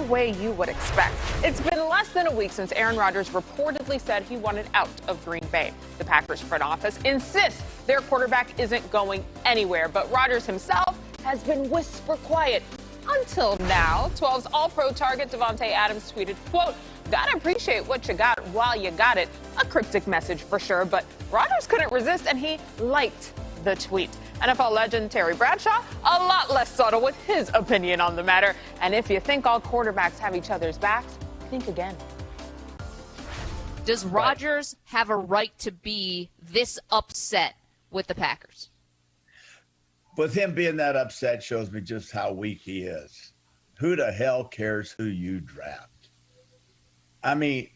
way you would expect. It's been less than a week since Aaron Rodgers reportedly said he wanted out of Green Bay. The Packers front office insists their quarterback isn't going anywhere, but Rodgers himself has been whisper quiet until now. 12's All-Pro target Davante Adams tweeted, quote, "Gotta appreciate what you got while you got it." A cryptic message for sure, but Rodgers couldn't resist and he liked the tweet. NFL legend Terry Bradshaw, a lot less subtle with his opinion on the matter. And if you think all quarterbacks have each other's backs, think again. Does Rodgers have a right to be this upset with the Packers? With him being that upset shows me just how weak he is. Who the hell cares who you draft? I mean,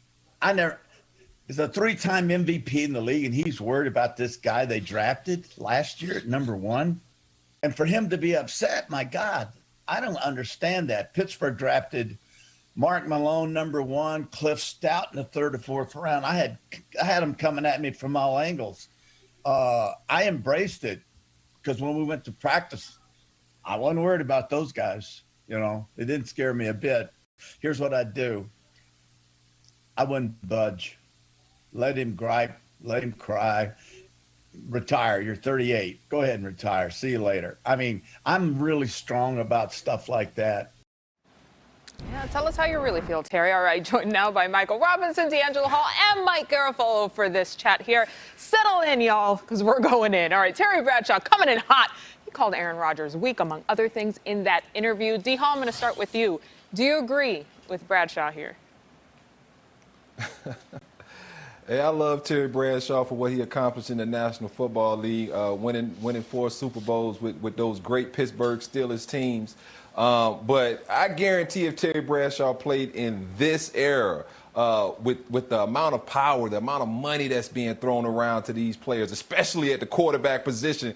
he's a 3-time MVP in the league, and he's worried about this guy they drafted last year at number 1. And for him to be upset, my God, I don't understand that. Pittsburgh drafted Mark Malone, number 1, Cliff Stout in the 3rd or 4th round. I had him coming at me from all angles. I embraced it because when we went to practice, I wasn't worried about those guys. You know, it didn't scare me a bit. Here's what I'd do. I wouldn't budge. Let him gripe, let him cry, retire. You're 38. Go ahead and retire. See you later. I mean, I'm really strong about stuff like that. Yeah, tell us how you really feel, Terry. All right, joined now by Michael Robinson, D'Angelo Hall, and Mike Garafolo for this chat here. Settle in, y'all, because we're going in. All right, Terry Bradshaw coming in hot. He called Aaron Rodgers weak, among other things, in that interview. D. Hall, I'm going to start with you. Do you agree with Bradshaw here? Hey, I love Terry Bradshaw for what he accomplished in the National Football League, winning 4 Super Bowls with those great Pittsburgh Steelers teams. But I guarantee if Terry Bradshaw played in this era, with the amount of power, the amount of money that's being thrown around to these players, especially at the quarterback position,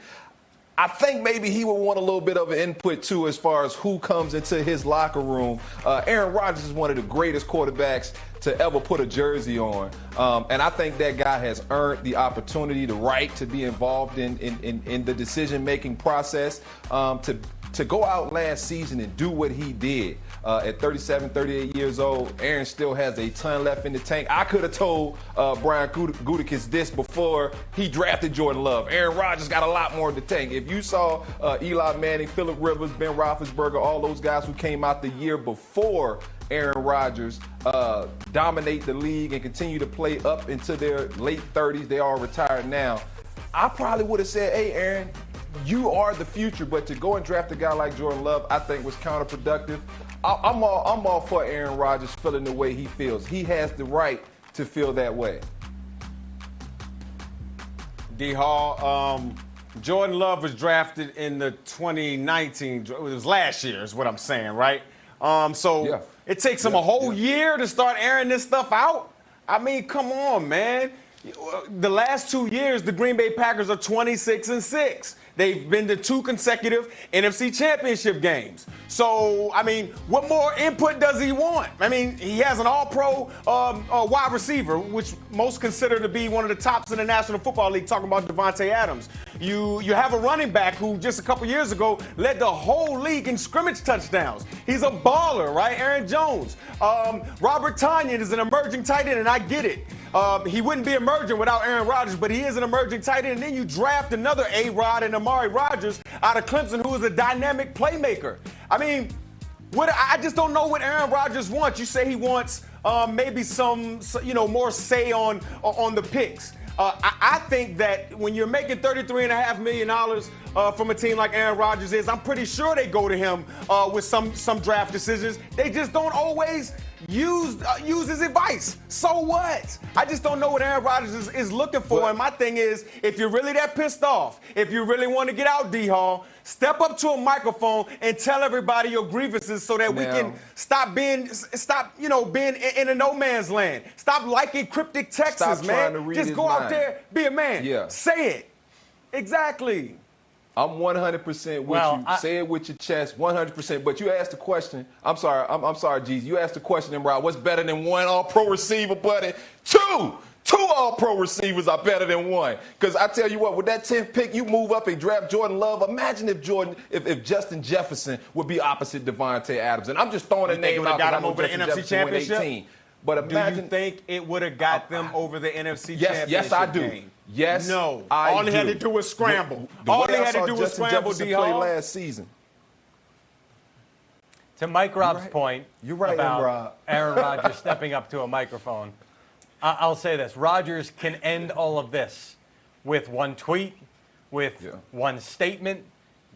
I think maybe he would want a little bit of an input, too, as far as who comes into his locker room. Aaron Rodgers is one of the greatest quarterbacks to ever put a jersey on. And I think that guy has earned the opportunity, the right to be involved in the decision-making process, to go out last season and do what he did. At 37, 38 years old, Aaron still has a ton left in the tank. I could have told Brian Gutekunst this before he drafted Jordan Love. Aaron Rodgers got a lot more in the tank. If you saw Eli Manning, Phillip Rivers, Ben Roethlisberger, all those guys who came out the year before Aaron Rodgers dominate the league and continue to play up into their late 30s, they all retired now, I probably would have said, hey, Aaron, you are the future, but to go and draft a guy like Jordan Love, I think was counterproductive. I'm all for Aaron Rodgers feeling the way he feels. He has the right to feel that way. D. Hall, Jordan Love was drafted in the 2019, it was last year is what I'm saying, right? So it takes him a whole year to start airing this stuff out? I mean, come on, man. The last 2 years, the Green Bay Packers are 26-6. They've been to 2 consecutive NFC Championship games. So, I mean, what more input does he want? I mean, he has an all-pro wide receiver, which most consider to be one of the tops in the National Football League, talking about Davante Adams. You have a running back who just a couple years ago led the whole league in scrimmage touchdowns. He's a baller, right? Aaron Jones. Robert Tonyan is an emerging tight end, and I get it. He wouldn't be emerging without Aaron Rodgers, but he is an emerging tight end. And then you draft another A-Rod and Amari Rodgers out of Clemson, who is a dynamic playmaker. I mean, I just don't know what Aaron Rodgers wants. You say he wants maybe some more say on the picks. I think that when you're making $33.5 million from a team like Aaron Rodgers is, I'm pretty sure they go to him with some draft decisions. They just don't always use his advice. So what? I just don't know what Aaron Rodgers is looking for. And my thing is, if you're really that pissed off, if you really want to get out, D. Hall, step up to a microphone and tell everybody your grievances so that we can stop being in a no man's land. Stop liking cryptic texts, man. Just go out there, be a man. Yeah. Say it. Exactly. I'm 100% with you. Say it with your chest, 100%. But you asked the question. I'm sorry, Jeezy. You asked the question, Rod. What's better than 1 all-pro receiver, buddy? 2, 2 all-pro receivers are better than 1. Because I tell you what, with that 10th pick, you move up and draft Jordan Love. Imagine if Justin Jefferson would be opposite Devontae Adams. And I'm just throwing a name out. Got him over the NFC Championship. 18. But imagine, do you think it would have got them over the NFC Championship? Yes, I do. Game? Yes, no. I All do. they had to do was scramble. All they had to do was scramble. Justin Jefferson play last season. To Mike Robb's point about Aaron Rodgers stepping up to a microphone, I'll say this. Rodgers can end all of this with one tweet, with one statement.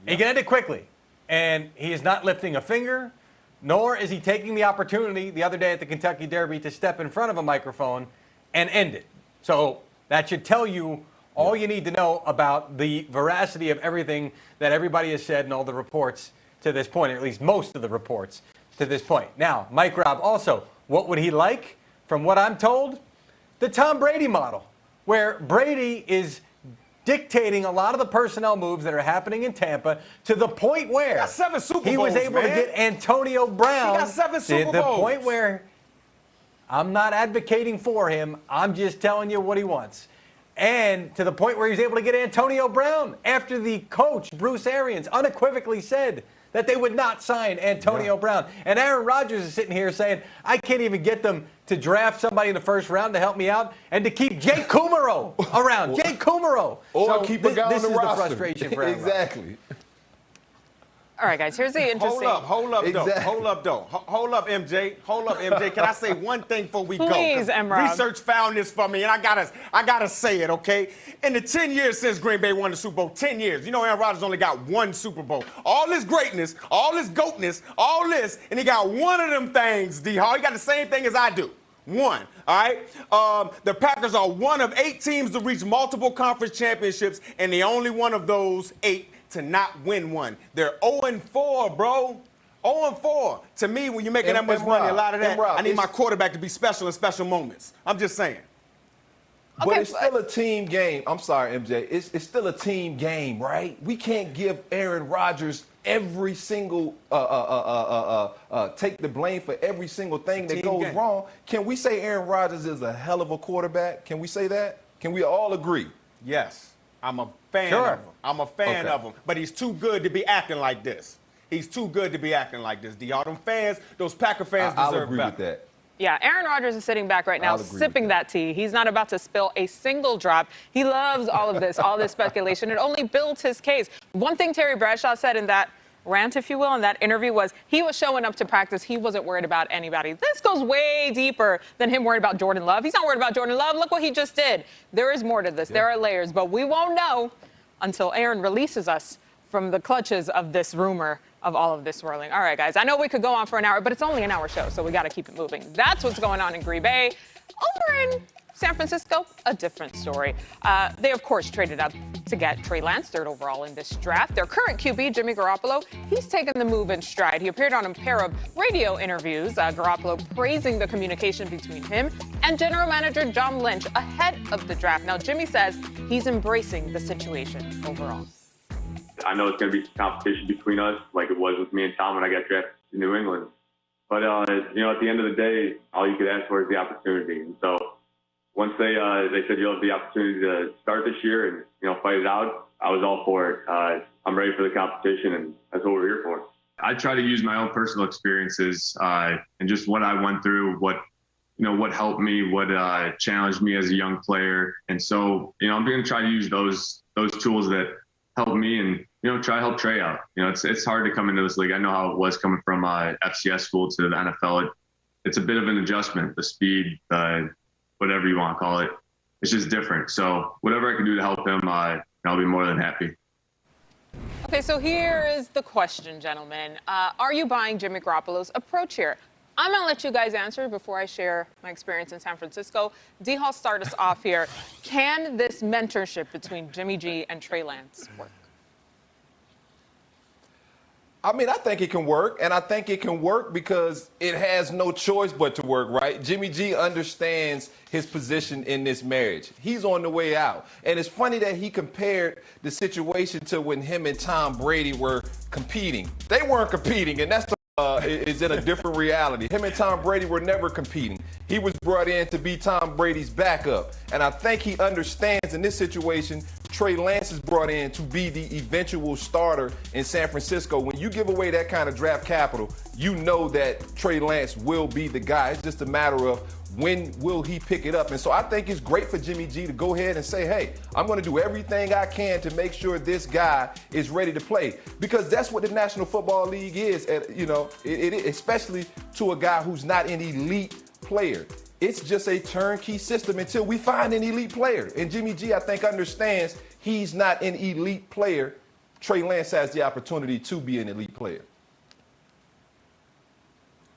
He can end it quickly. And he is not lifting a finger, nor is he taking the opportunity the other day at the Kentucky Derby to step in front of a microphone and end it. So that should tell you all you need to know about the veracity of everything that everybody has said and all the reports to this point, or at least most of the reports to this point. Now, Mike Robb also, what would he like? From what I'm told, the Tom Brady model, where Brady is dictating a lot of the personnel moves that are happening in Tampa to the point where he got 7 Super Bowls, he was able to get Antonio Brown. He got 7 Super Bowls. To the point where I'm not advocating for him. I'm just telling you what he wants. And to the point where he's able to get Antonio Brown after the coach, Bruce Arians, unequivocally said that they would not sign Antonio Brown. And Aaron Rodgers is sitting here saying, I can't even get them to draft somebody in the first round to help me out and to keep Jake Kumaro around. Jake Kumaro. Or so keep a guy on the roster. This is the frustration for Aaron Exactly. All right, guys, here's the interesting. Hold up, MJ. Can I say one thing before we go? Please, Emrod. Research found this for me, and I gotta say it, okay? In the 10 years since Green Bay won the Super Bowl, 10 years, you know Aaron Rodgers only got 1 Super Bowl. All this greatness, all this goatness, all this, and he got one of them things, D-Hall. He got the same thing as I do. 1, all right? The Packers are one of 8 teams to reach multiple conference championships, and the only one of those 8 to not win one. They're 0-4, bro. 0-4. To me, when you're making that much money, a lot of that, I need my quarterback to be special in special moments. I'm just saying. But it's still a team game. I'm sorry, MJ. It's still a team game, right? We can't give Aaron Rodgers every single take the blame for every single thing that goes wrong. Can we say Aaron Rodgers is a hell of a quarterback? Can we say that? Can we all agree? Yes. I'm a fan of him. I'm a fan of him. But he's too good to be acting like this. He's too good to be acting like this. All them fans, those Packer fans deserve better. I'll agree with that. Yeah, Aaron Rodgers is sitting back right now, sipping that tea. He's not about to spill a single drop. He loves all of this, all this speculation. It only builds his case. One thing Terry Bradshaw said in that rant, if you will, in that interview was he was showing up to practice. He wasn't worried about anybody. This goes way deeper than him worried about Jordan Love. He's not worried about Jordan Love. Look what he just did. There is more to this. There are layers, but we won't know until Aaron releases us from the clutches of this rumor of all of this swirling. All right, guys, I know we could go on for an hour, but it's only an hour show, so we got to keep it moving. That's what's going on in Green Bay. Over in San Francisco, a different story. They, of course, traded up to get Trey Lance, 3rd overall in this draft. Their current QB, Jimmy Garoppolo, he's taken the move in stride. He appeared on a pair of radio interviews, Garoppolo praising the communication between him and general manager John Lynch ahead of the draft. Now, Jimmy says he's embracing the situation overall. I know it's going to be competition between us, like it was with me and Tom when I got drafted to New England. But, at the end of the day, all you could ask for is the opportunity. And so once they said you'll have the opportunity to start this year and, fight it out, I was all for it. I'm ready for the competition, and that's what we're here for. I try to use my own personal experiences and just what I went through, what helped me, what challenged me as a young player. And so, I'm going to try to use those tools that help me and, try to help Trey out. It's hard to come into this league. I know how it was coming from FCS school to the NFL. It's a bit of an adjustment, the speed, whatever you want to call it. It's just different. So whatever I can do to help him, I'll be more than happy. Okay, so here is the question, gentlemen. Are you buying Jimmy Garoppolo's approach here? I'm going to let you guys answer before I share my experience in San Francisco. D-Hall, start us off here. Can this mentorship between Jimmy G and Trey Lance work? I mean, I think it can work, and I think it can work because it has no choice but to work, right? Jimmy G understands his position in this marriage. He's on the way out. And it's funny that he compared the situation to when him and Tom Brady were competing. They weren't competing, and that's the is in a different reality. Him and Tom Brady were never competing. He was brought in to be Tom Brady's backup. And I think he understands in this situation, Trey Lance is brought in to be the eventual starter in San Francisco. When you give away that kind of draft capital, you know that Trey Lance will be the guy. It's just a matter of when will he pick it up. And so I think it's great for Jimmy G to go ahead and say, hey, I'm going to do everything I can to make sure this guy is ready to play. Because that's what the National Football League is, especially to a guy who's not an elite player. It's just a turnkey system until we find an elite player. And Jimmy G, I think, understands he's not an elite player. Trey Lance has the opportunity to be an elite player.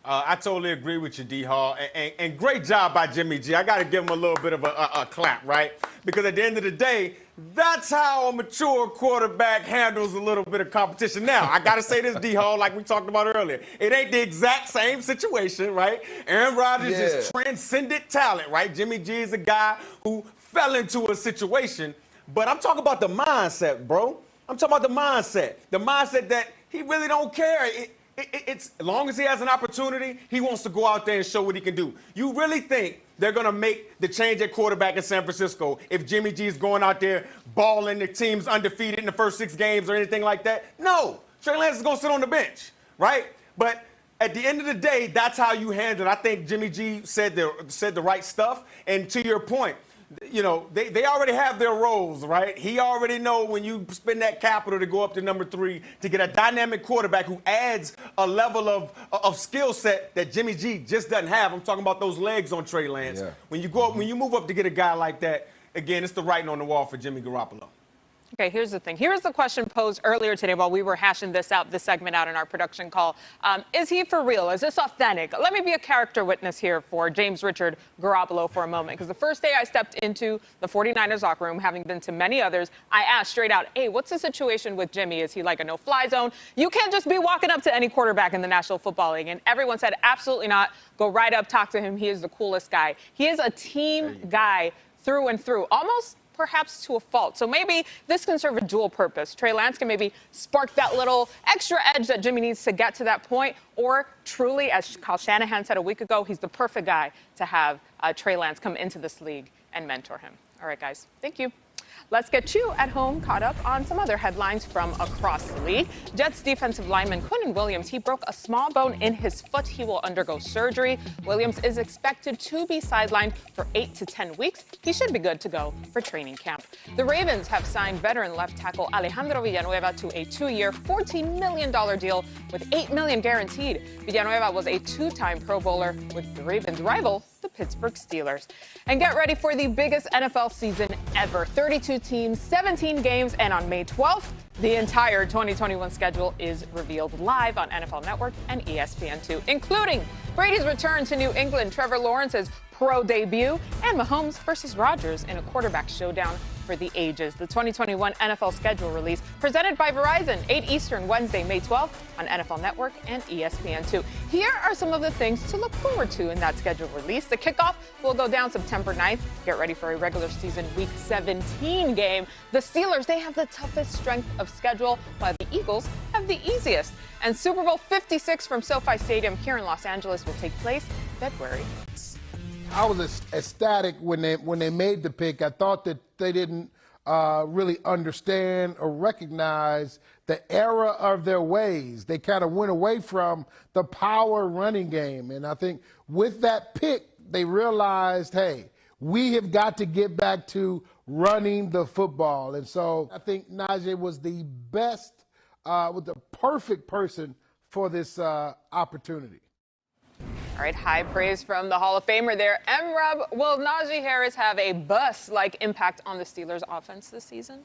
I totally agree with you, D-Hall, and great job by Jimmy G. I got to give him a little bit of a clap, right? Because at the end of the day, that's how a mature quarterback handles a little bit of competition. Now, I got to say this, D-Hall, like we talked about earlier. It ain't the exact same situation, right? Aaron Rodgers is transcendent talent, right? Jimmy G is a guy who fell into a situation. But I'm talking about the mindset, bro. I'm talking about the mindset. The mindset that he really don't care. It's as long as he has an opportunity, he wants to go out there and show what he can do. You really think they're going to make the change at quarterback in San Francisco if Jimmy G is going out there balling, the team's undefeated in the first 6 games or anything like that? No. Trey Lance is going to sit on the bench, right? But at the end of the day, that's how you handle it. I think Jimmy G said the right stuff. And to your point, you know, they already have their roles, right? He already know when you spend that capital to go up to number 3 to get a dynamic quarterback who adds a level of skill set that Jimmy G just doesn't have. I'm talking about those legs on Trey Lance. Yeah. When you move up to get a guy like that, again, it's the writing on the wall for Jimmy Garoppolo. Okay, here's the thing. Here's the question posed earlier today while we were hashing this segment out in our production call. Is he for real? Is this authentic? Let me be a character witness here for James Richard Garoppolo for a moment. Because the first day I stepped into the 49ers locker room, having been to many others, I asked straight out, hey, what's the situation with Jimmy? Is he like a no-fly zone? You can't just be walking up to any quarterback in the National Football League. And everyone said, absolutely not. Go right up, talk to him. He is the coolest guy. He is a team guy through and through. Almost perhaps to a fault. So maybe this can serve a dual purpose. Trey Lance can maybe spark that little extra edge that Jimmy needs to get to that point, or truly, as Kyle Shanahan said a week ago, he's the perfect guy to have Trey Lance come into this league and mentor him. All right, guys, thank you. Let's get you at home caught up on some other headlines from across the league. Jets defensive lineman Quinnen Williams, he broke a small bone in his foot. He will undergo surgery. Williams is expected to be sidelined for 8 to 10 weeks. He should be good to go for training camp. The Ravens have signed veteran left tackle Alejandro Villanueva to a 2-year, $14 million deal with $8 million guaranteed. Villanueva was a 2-time Pro Bowler with the Ravens' rival, the Pittsburgh Steelers. And get ready for the biggest NFL season ever. 32 teams, 17 games, and on May 12th, the entire 2021 schedule is revealed live on NFL Network and ESPN2, including Brady's return to New England, Trevor Lawrence's pro debut, and Mahomes versus Rodgers in a quarterback showdown for the ages. The 2021 NFL schedule release presented by Verizon, 8 Eastern, Wednesday, May 12th on NFL Network and ESPN2. Here are some of the things to look forward to in that schedule release. The kickoff will go down September 9th. Get ready for a regular season Week 17 game. The Steelers, they have the toughest strength of schedule, while the Eagles have the easiest. And Super Bowl 56 from SoFi Stadium here in Los Angeles will take place February. I was ecstatic when they made the pick. I thought that they didn't really understand or recognize the era of their ways. They kind of went away from the power running game. And I think with that pick, they realized, hey, we have got to get back to running the football. And so I think Najee was the best, was the perfect person for this opportunity. All right, high praise from the Hall of Famer there. M-Rob, will Najee Harris have a bus-like impact on the Steelers' offense this season?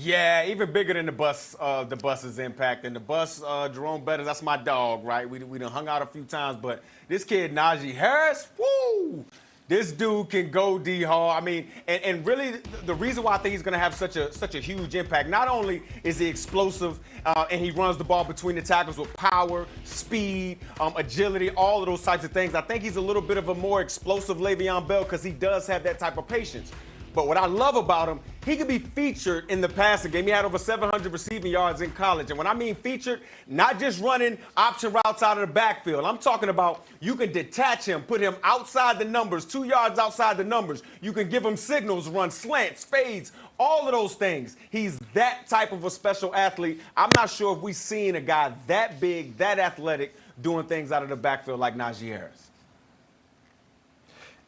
Yeah, even bigger than the bus's impact. And the bus, Jerome Bettis, that's my dog, right? We done hung out a few times, but this kid, Najee Harris, woo! This dude can go D-Hall. I mean, and really the reason why I think he's going to have such a huge impact, not only is he explosive and he runs the ball between the tackles with power, speed, agility, all of those types of things. I think he's a little bit of a more explosive Le'Veon Bell because he does have that type of patience. But what I love about him, he could be featured in the passing game. He had over 700 receiving yards in college. And when I mean featured, not just running option routes out of the backfield. I'm talking about you can detach him, put him outside the numbers, 2 yards outside the numbers. You can give him signals, run slants, fades, all of those things. He's that type of a special athlete. I'm not sure if we've seen a guy that big, that athletic, doing things out of the backfield like Najee Harris.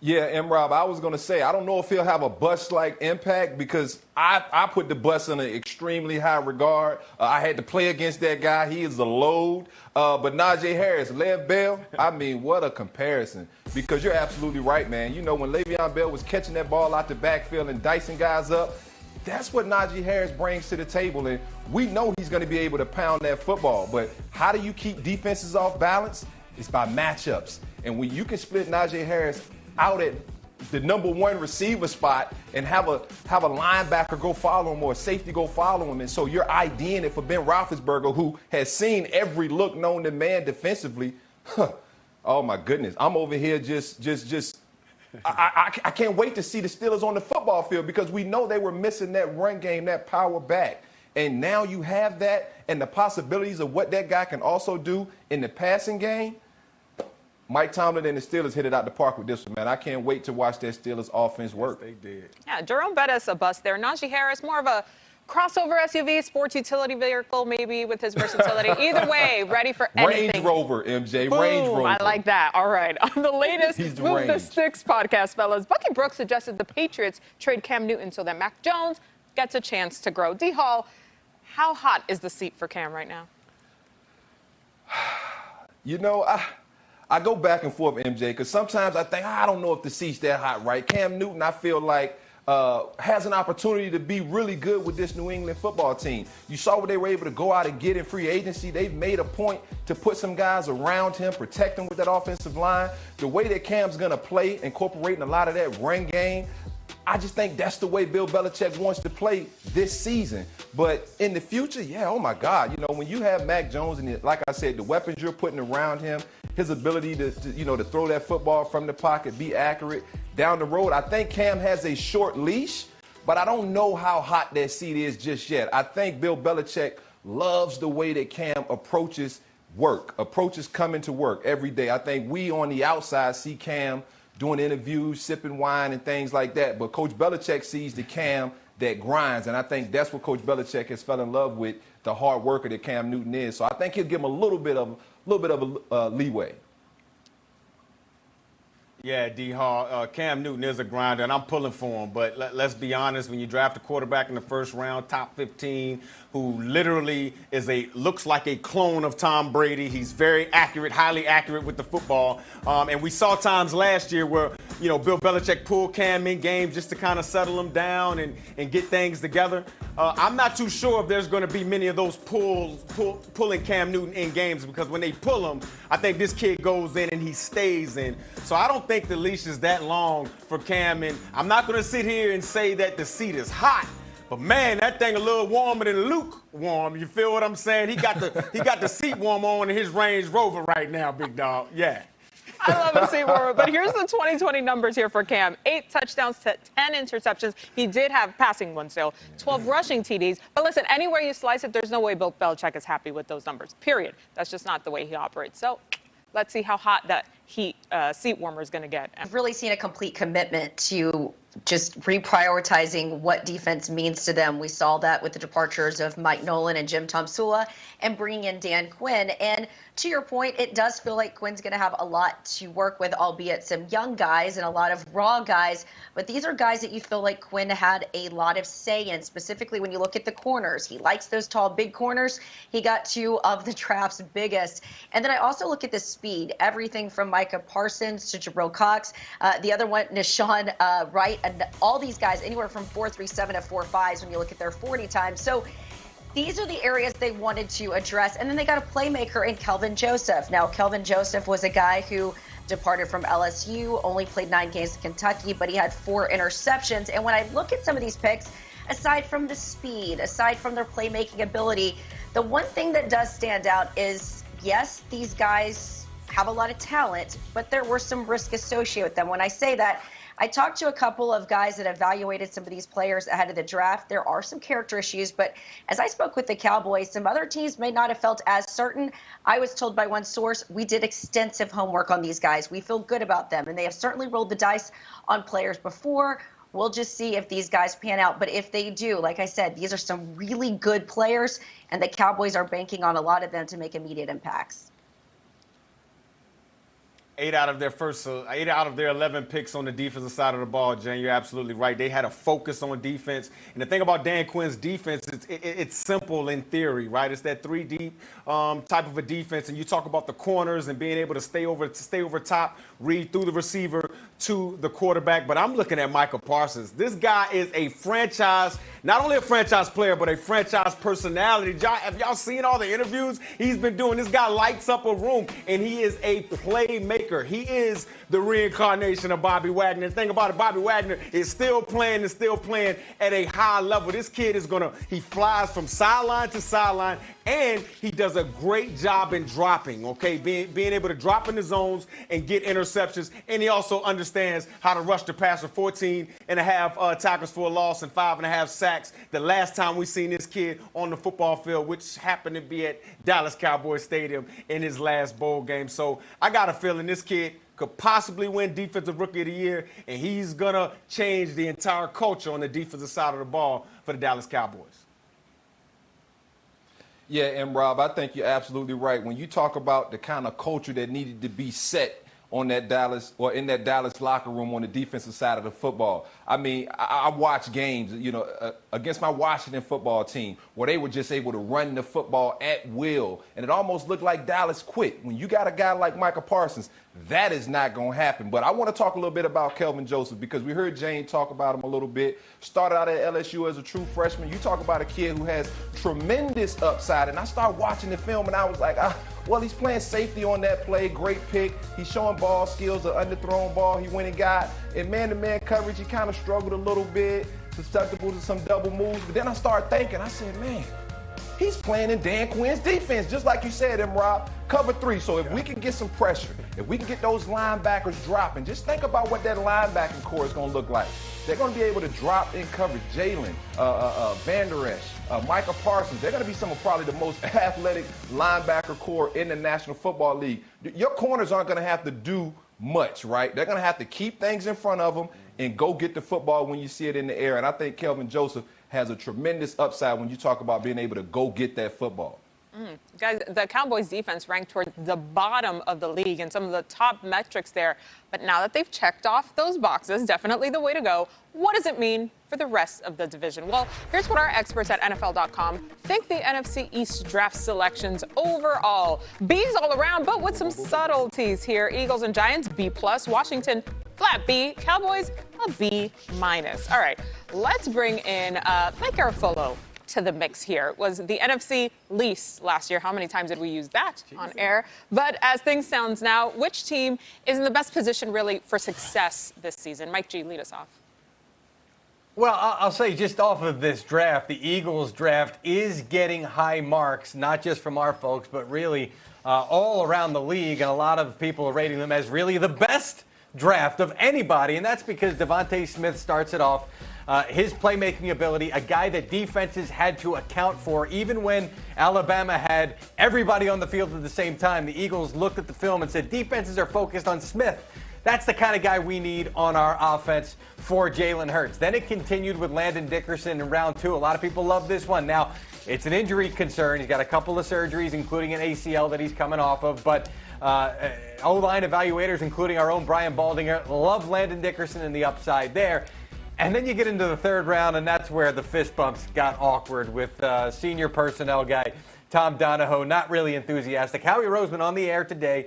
Yeah, M-Rob, I was going to say, I don't know if he'll have a bust-like impact because I put the bust in an extremely high regard. I had to play against that guy. He is a load. But Najee Harris, Lev Bell, I mean, what a comparison. Because you're absolutely right, man. You know, when Le'Veon Bell was catching that ball out the backfield and dicing guys up, that's what Najee Harris brings to the table. And we know he's going to be able to pound that football. But how do you keep defenses off balance? It's by matchups. And when you can split Najee Harris out at the number one receiver spot and have a linebacker go follow him or a safety go follow him. And so you're IDing it for Ben Roethlisberger, who has seen every look known to man defensively. Oh, my goodness. I'm over here I can't wait to see the Steelers on the football field because we know they were missing that run game, that power back. And now you have that and the possibilities of what that guy can also do in the passing game. Mike Tomlin and the Steelers hit it out the park with this one, man. I can't wait to watch that Steelers offense work. Yes, they did. Yeah, Jerome Bettis a bust there. Najee Harris, more of a crossover SUV, sports utility vehicle, maybe with his versatility. Either way, ready for anything. Range Rover, MJ. Boom, Range Rover. I like that. All right. On the latest He's Move the range. Sticks podcast, fellas, Bucky Brooks suggested the Patriots trade Cam Newton so that Mac Jones gets a chance to grow. D. Hall, how hot is the seat for Cam right now? You know, I go back and forth, MJ, because sometimes I think, I don't know if the seat's that hot, right? Cam Newton, I feel like, has an opportunity to be really good with this New England football team. You saw what they were able to go out and get in free agency. They've made a point to put some guys around him, protect him with that offensive line. The way that Cam's going to play, incorporating a lot of that run game, I just think that's the way Bill Belichick wants to play this season. But in the future, yeah, oh my God, you know, when you have Mac Jones and, like I said, the weapons you're putting around him, his ability to throw that football from the pocket, be accurate down the road, I think Cam has a short leash, but I don't know how hot that seat is just yet. I think Bill Belichick loves the way that Cam approaches coming to work every day. I think we on the outside see Cam doing interviews, sipping wine and things like that. But Coach Belichick sees the Cam that grinds, and I think that's what Coach Belichick has fell in love with, the hard worker that Cam Newton is. So I think he'll give him a little bit of leeway. Yeah, D-Hall, Cam Newton is a grinder, and I'm pulling for him. But let's be honest, when you draft a quarterback in the first round, top 15, who literally looks like a clone of Tom Brady. He's very accurate, highly accurate with the football. And we saw times last year where, Bill Belichick pulled Cam in games just to kind of settle him down and get things together. I'm not too sure if there's going to be many of those pulling Cam Newton in games, because when they pull him, I think this kid goes in and he stays in. So I don't think the leash is that long for Cam, and I'm not going to sit here and say that the seat is hot. But man, that thing a little warmer than lukewarm. You feel what I'm saying? He got the seat warm on in his Range Rover right now, big dog. Yeah. I love a seat warmer. But here's the 2020 numbers here for Cam. 8 touchdowns to 10 interceptions. He did have passing ones, though. 12 rushing TDs. But listen, anywhere you slice it, there's no way Bill Belichick is happy with those numbers, period. That's just not the way he operates. So let's see how hot that seat warmer is going to get. I've really seen a complete commitment to just reprioritizing what defense means to them. We saw that with the departures of Mike Nolan and Jim Tomsula and bringing in Dan Quinn. And to your point, it does feel like Quinn's going to have a lot to work with, albeit some young guys and a lot of raw guys. But these are guys that you feel like Quinn had a lot of say in, specifically when you look at the corners. He likes those tall, big corners. He got 2 of the draft's biggest. And then I also look at the speed, everything from Micah Parsons to Jabril Cox. The other one, Nashawn Wright, and all these guys anywhere from 4.37 to 4.5s when you look at their 40 times. So these are the areas they wanted to address. And then they got a playmaker in Kelvin Joseph. Now, Kelvin Joseph was a guy who departed from LSU, only played 9 games in Kentucky, but he had 4 interceptions. And when I look at some of these picks, aside from the speed, aside from their playmaking ability, the one thing that does stand out is, yes, these guys have a lot of talent, but there were some risk associated with them. When I say that, I talked to a couple of guys that evaluated some of these players ahead of the draft. There are some character issues, but as I spoke with the Cowboys, some other teams may not have felt as certain. I was told by one source, we did extensive homework on these guys. We feel good about them, and they have certainly rolled the dice on players before. We'll just see if these guys pan out. But if they do, like I said, these are some really good players, and the Cowboys are banking on a lot of them to make immediate impacts. 8 out of their 11 picks on the defensive side of the ball, Jen, you're absolutely right. They had a focus on defense. And the thing about Dan Quinn's defense, it's simple in theory, right? It's that 3-deep type of a defense. And you talk about the corners and being able to stay over top, read through the receiver to the quarterback. But I'm looking at Micah Parsons. This guy is a franchise, not only a franchise player, but a franchise personality. Have y'all seen all the interviews he's been doing? This guy lights up a room, and he is a playmaker. He is the reincarnation of Bobby Wagner. The thing about it, Bobby Wagner is still playing at a high level. This kid he flies from sideline to sideline, and he does a great job in dropping, okay? Being able to drop in the zones and get interceptions, and he also understands how to rush the passer. 14.5 tackles for a loss and 5.5 sacks. The last time we seen this kid on the football field, which happened to be at Dallas Cowboys Stadium in his last bowl game. So I got a feeling this kid could possibly win Defensive Rookie of the Year, and he's going to change the entire culture on the defensive side of the ball for the Dallas Cowboys. Yeah, and Rob, I think you're absolutely right. When you talk about the kind of culture that needed to be set on that Dallas or in that Dallas locker room on the defensive side of the football. I mean, I watch games, against my Washington football team where they were just able to run the football at will. And it almost looked like Dallas quit. When you got a guy like Micah Parsons, that is not going to happen. But I want to talk a little bit about Kelvin Joseph because we heard Jane talk about him a little bit. Started out at LSU as a true freshman. You talk about a kid who has tremendous upside. And I started watching the film and I was like, well, he's playing safety on that play. Great pick. He's showing ball skills, an underthrown ball he went and got. In man-to-man coverage, he kind of struggled a little bit, susceptible to some double moves. But then I started thinking, I said, man, he's playing in Dan Quinn's defense, just like you said, Rob. Cover 3. So if we can get some pressure, if we can get those linebackers dropping, just think about what that linebacking core is going to look like. They're going to be able to drop in coverage. Jalen, Van Der Esch, Micah Parsons. They're going to be some of probably the most athletic linebacker core in the National Football League. Your corners aren't going to have to do much, right? They're going to have to keep things in front of them and go get the football when you see it in the air. And I think Kelvin Joseph has a tremendous upside when you talk about being able to go get that football. Guys, the Cowboys defense ranked toward the bottom of the league in some of the top metrics there. But now that they've checked off those boxes, definitely the way to go. What does it mean for the rest of the division? Well, here's what our experts at NFL.com think the NFC East draft selections overall. B's all around, but with some subtleties here. Eagles and Giants, B+. Washington, flat B. Cowboys, a B-. All right, let's bring in Mike Garafolo to the mix here. Was the NFC least last year? How many times did we use that on air? But as things sound now, which team is in the best position really for success this season? Mike G, lead us off. Well, I'll say just off of this draft, the Eagles draft is getting high marks, not just from our folks, but really all around the league. And a lot of people are rating them as really the best draft of anybody. And that's because Devontae Smith starts it off. His playmaking ability, a guy that defenses had to account for. Even when Alabama had everybody on the field at the same time, the Eagles looked at the film and said, defenses are focused on Smith. That's the kind of guy we need on our offense for Jalen Hurts. Then it continued with Landon Dickerson in round 2. A lot of people love this one. Now, it's an injury concern. He's got a couple of surgeries, including an ACL that he's coming off of. But O-line evaluators, including our own Brian Baldinger, love Landon Dickerson and the upside there. And then you get into the 3rd round, and that's where the fist bumps got awkward with senior personnel guy Tom Donahoe, not really enthusiastic. Howie Roseman on the air today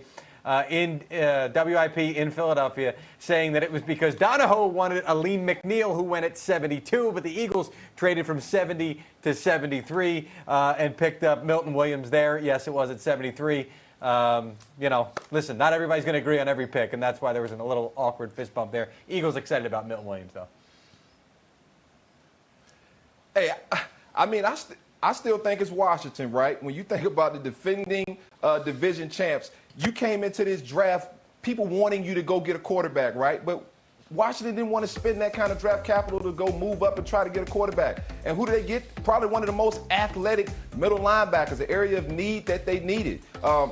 in WIP in Philadelphia saying that it was because Donahoe wanted Aleem McNeil, who went at 72, but the Eagles traded from 70 to 73 and picked up Milton Williams there. Yes, it was at 73. Listen, not everybody's going to agree on every pick, and that's why there was a little awkward fist bump there. Eagles excited about Milton Williams, though. Hey, I mean, I still think it's Washington, right? When you think about the defending division champs, you came into this draft, people wanting you to go get a quarterback, right? But Washington didn't want to spend that kind of draft capital to go move up and try to get a quarterback. And who did they get? Probably one of the most athletic middle linebackers, the area of need that they needed.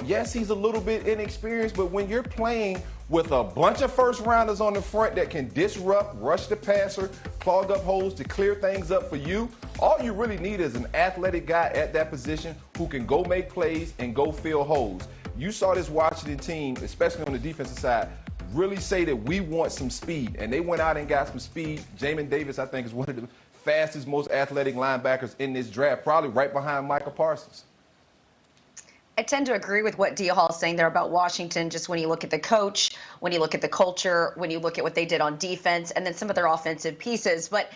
Yes, he's a little bit inexperienced, but when you're playing with a bunch of first-rounders on the front that can disrupt, rush the passer, clog up holes to clear things up for you, all you really need is an athletic guy at that position who can go make plays and go fill holes. You saw this Washington team, especially on the defensive side, really say that we want some speed, and they went out and got some speed. Jamin Davis, I think, is one of the fastest, most athletic linebackers in this draft, probably right behind Micah Parsons. I tend to agree with what D. Hall is saying there about Washington, just when you look at the coach, when you look at the culture, when you look at what they did on defense, and then some of their offensive pieces. But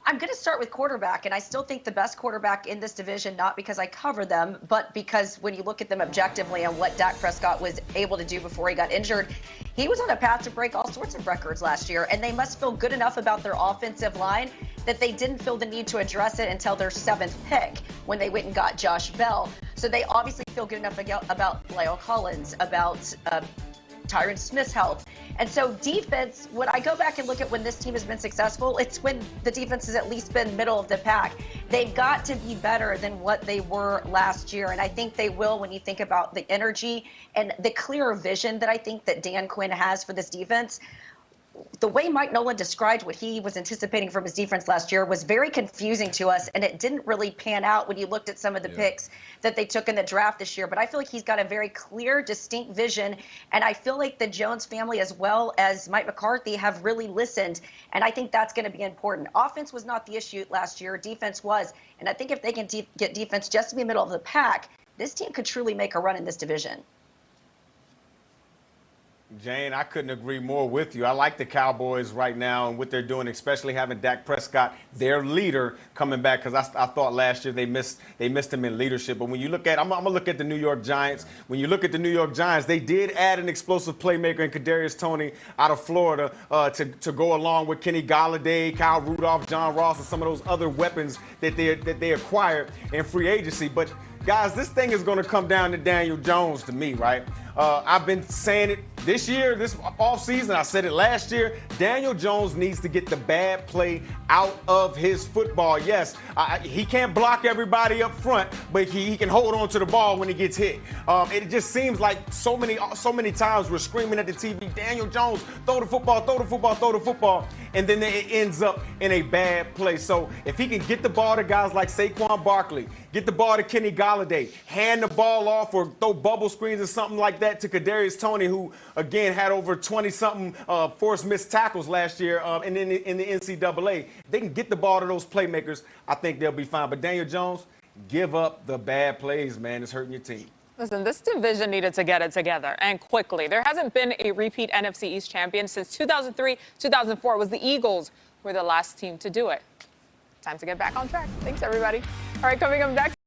I'm going to start with quarterback, and I still think the best quarterback in this division, not because I cover them, but because when you look at them objectively and what Dak Prescott was able to do before he got injured, he was on a path to break all sorts of records last year, and they must feel good enough about their offensive line that they didn't feel the need to address it until their 7th pick when they went and got Josh Bell. So they obviously feel good enough about La'el Collins, about Tyron Smith's health. And so defense, when I go back and look at when this team has been successful, it's when the defense has at least been middle of the pack. They've got to be better than what they were last year. And I think they will when you think about the energy and the clearer vision that I think that Dan Quinn has for this defense. The way Mike Nolan described what he was anticipating from his defense last year was very confusing to us, and it didn't really pan out when you looked at some of the picks that they took in the draft this year. But I feel like he's got a very clear, distinct vision, and I feel like the Jones family as well as Mike McCarthy have really listened, and I think that's going to be important. Offense was not the issue last year. Defense was, and I think if they can get defense just to be middle of the pack, this team could truly make a run in this division. Jane, I couldn't agree more with you. I like the Cowboys right now and what they're doing, especially having Dak Prescott, their leader, coming back, because I thought last year they missed him in leadership. But when you look at, I'm going to look at the New York Giants. When you look at the New York Giants, they did add an explosive playmaker in Kadarius Toney out of Florida to go along with Kenny Golladay, Kyle Rudolph, John Ross, and some of those other weapons that they acquired in free agency. But guys, this thing is going to come down to Daniel Jones to me, right? I've been saying it this year, this offseason. I said it last year. Daniel Jones needs to get the bad play out of his football. Yes, he can't block everybody up front, but he can hold on to the ball when he gets hit. It just seems like so many times we're screaming at the TV, Daniel Jones, throw the football, throw the football, throw the football, and then it ends up in a bad play. So if he can get the ball to guys like Saquon Barkley, get the ball to Kenny Golladay, hand the ball off or throw bubble screens or something like that to Kadarius Toney, who, again, had over 20-something forced missed tackles last year in the NCAA. If they can get the ball to those playmakers, I think they'll be fine. But Daniel Jones, give up the bad plays, man. It's hurting your team. Listen, this division needed to get it together, and quickly. There hasn't been a repeat NFC East champion since 2003, 2004. It was the Eagles who were the last team to do it. Time to get back on track. Thanks, everybody. All right, coming up next.